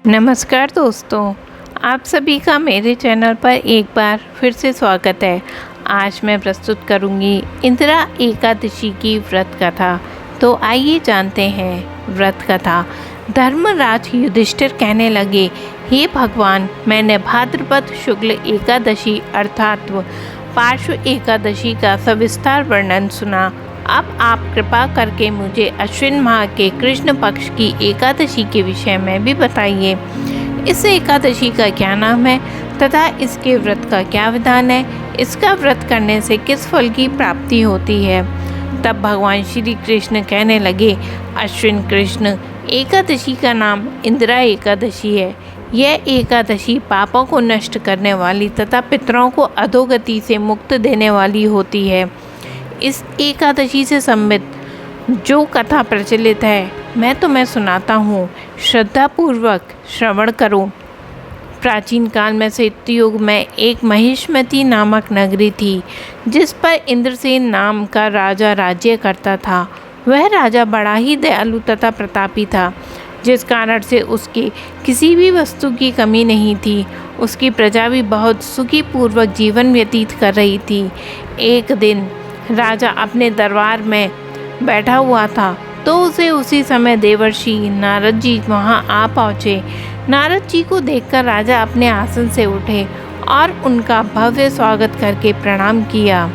नमस्कार दोस्तों, आप सभी का मेरे चैनल पर एक बार फिर से स्वागत है। आज मैं प्रस्तुत करूंगी इंदिरा एकादशी की व्रत कथा। तो आइए जानते हैं व्रत कथा। धर्मराज युधिष्ठिर कहने लगे, हे भगवान, मैंने भाद्रपद शुक्ल एकादशी अर्थात पार्श्व एकादशी का सविस्तार वर्णन सुना। अब आप कृपा करके मुझे अश्विन माह के कृष्ण पक्ष की एकादशी के विषय में भी बताइए। इस एकादशी का क्या नाम है तथा इसके व्रत का क्या विधान है? इसका व्रत करने से किस फल की प्राप्ति होती है? तब भगवान श्री कृष्ण कहने लगे, अश्विन कृष्ण एकादशी का नाम इंदिरा एकादशी है। यह एकादशी पापों को नष्ट करने वाली तथा पितरों को अधोगति से मुक्त देने वाली होती है। इस एकादशी से संबंधित जो कथा प्रचलित है मैं तुम्हें सुनाता हूँ, श्रद्धापूर्वक श्रवण करो। प्राचीन काल में सत्ययुग में एक महिष्मती नामक नगरी थी जिस पर इंद्रसेन नाम का राजा राज्य करता था। वह राजा बड़ा ही दयालु तथा प्रतापी था, जिस कारण से उसकी किसी भी वस्तु की कमी नहीं थी। उसकी प्रजा भी बहुत सुखी पूर्वक जीवन व्यतीत कर रही थी। एक दिन राजा अपने दरबार में बैठा हुआ था तो उसे उसी समय देवर्षि नारद जी वहां आ पहुँचे। नारद जी को देखकर राजा अपने आसन से उठे और उनका भव्य स्वागत करके प्रणाम किया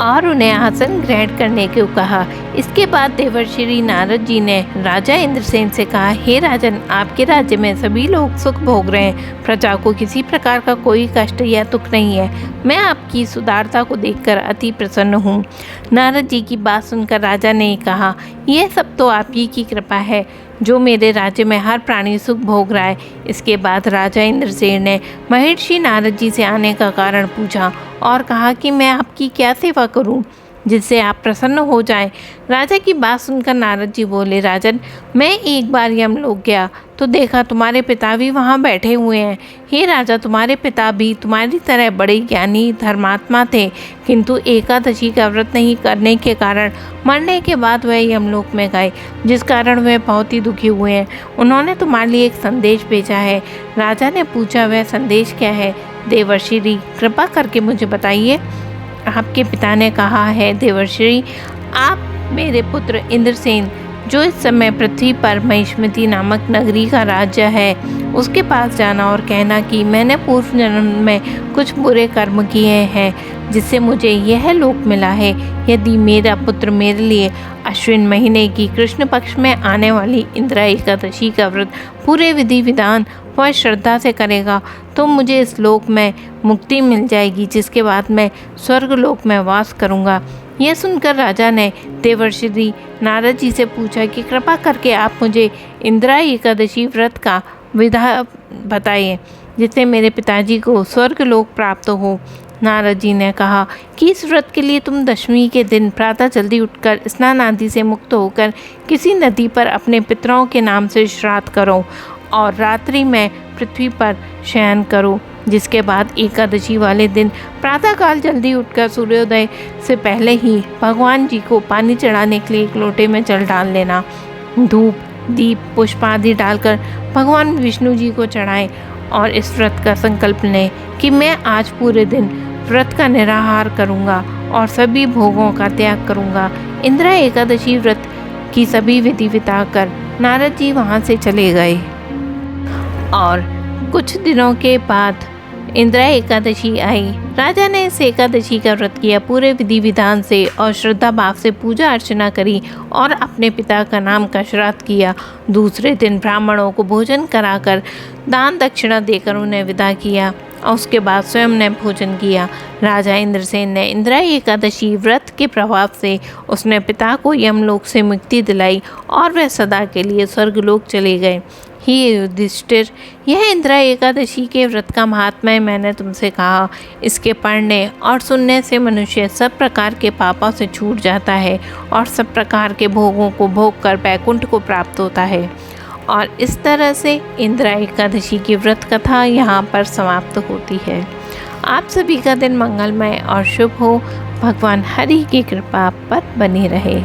और उन्हें आसन ग्रहण करने को कहा। इसके बाद देवर्षि नारद जी ने राजा इंद्रसेन से कहा, हे राजन, आपके राज्य में सभी लोग सुख भोग रहे हैं, प्रजा को किसी प्रकार का कोई कष्ट या दुख नहीं है। मैं आपकी सुदारता को देखकर अति प्रसन्न हूँ। नारद जी की बात सुनकर राजा ने कहा, यह सब तो आप ही की कृपा है जो मेरे राज्य में हर प्राणी सुख भोग रहा है। इसके बाद राजा इंद्रसेन ने महर्षि नारद जी से आने का कारण पूछा और कहा कि मैं आपकी क्या सेवा करूं जिससे आप प्रसन्न हो जाएं। राजा की बात सुनकर नारद जी बोले, राजन, मैं एक बार यमलोक गया तो देखा तुम्हारे पिता भी वहां बैठे हुए हैं। हे राजा, तुम्हारे पिता भी तुम्हारी तरह बड़े ज्ञानी धर्मात्मा थे, किंतु एकादशी का व्रत नहीं करने के कारण मरने के बाद वह यमलोक में गए, जिस कारण वह बहुत ही दुखी हुए हैं। उन्होंने तुम्हारे लिए एक संदेश भेजा है। राजा ने पूछा, वह संदेश क्या है? देवर्षि, कृपा करके मुझे बताइए। आपके पिता ने कहा है, देवर्षि, आप मेरे पुत्र इंद्रसेन, जो इस समय पृथ्वी पर महिष्मती नामक नगरी का राज्य है, उसके पास जाना और कहना कि मैंने पूर्व जन्म में कुछ बुरे कर्म किए हैं जिससे मुझे यह लोक मिला है। यदि मेरा पुत्र मेरे लिए अश्विन महीने की कृष्ण पक्ष में आने वाली इंदिरा एकादशी का व्रत पूरे विधि विधान व श्रद्धा से करेगा तो मुझे इस लोक में मुक्ति मिल जाएगी, जिसके बाद मैं स्वर्ग लोक में वास करूंगा। यह सुनकर राजा ने देवर्षि नारद जी से पूछा कि कृपा करके आप मुझे इंदिरा एकादशी व्रत का विधा बताइए जिससे मेरे पिताजी को स्वर्ग लोक प्राप्त हो। नारद जी ने कहा कि इस व्रत के लिए तुम दशमी के दिन प्रातः जल्दी उठकर स्नान आदि से मुक्त होकर किसी नदी पर अपने पितरों के नाम से श्राद्ध करो और रात्रि में पृथ्वी पर शयन करो। जिसके बाद एकादशी वाले दिन प्रातःकाल जल्दी उठकर सूर्योदय से पहले ही भगवान जी को पानी चढ़ाने के लिए एक लोटे में जल डाल लेना। धूप, दीप, पुष्प आदि डालकर भगवान विष्णु जी को चढ़ाएं और इस व्रत का संकल्प लें कि मैं आज पूरे दिन व्रत का निराहार करूंगा और सभी भोगों का त्याग करूंगा। इंदिरा एकादशी व्रत की सभी विधि बिताकर नारद जी वहां से चले गए और कुछ दिनों के बाद इंदिरा एकादशी आई। राजा ने इस एकादशी का व्रत किया, पूरे विधि विधान से और श्रद्धा भाव से पूजा अर्चना करी और अपने पिता का नाम का श्राद्ध किया। दूसरे दिन ब्राह्मणों को भोजन कराकर दान दक्षिणा देकर उन्हें विदा किया और उसके बाद स्वयं ने भोजन किया। राजा इंद्रसेन ने इंदिरा एकादशी व्रत के प्रभाव से उसने पिता को यमलोक से मुक्ति दिलाई और वह सदा के लिए स्वर्गलोक चले गए। ही युधिष्ठिर, यह इंदिरा एकादशी के व्रत का महात्म्य मैंने तुमसे कहा। इसके पढ़ने और सुनने से मनुष्य सब प्रकार के पापों से छूट जाता है और सब प्रकार के भोगों को भोग कर वैकुंठ को प्राप्त होता है। और इस तरह से इंदिरा एकादशी की व्रत कथा यहाँ पर समाप्त होती है। आप सभी का दिन मंगलमय और शुभ हो। भगवान हरि की कृपा आप पर बनी रहे।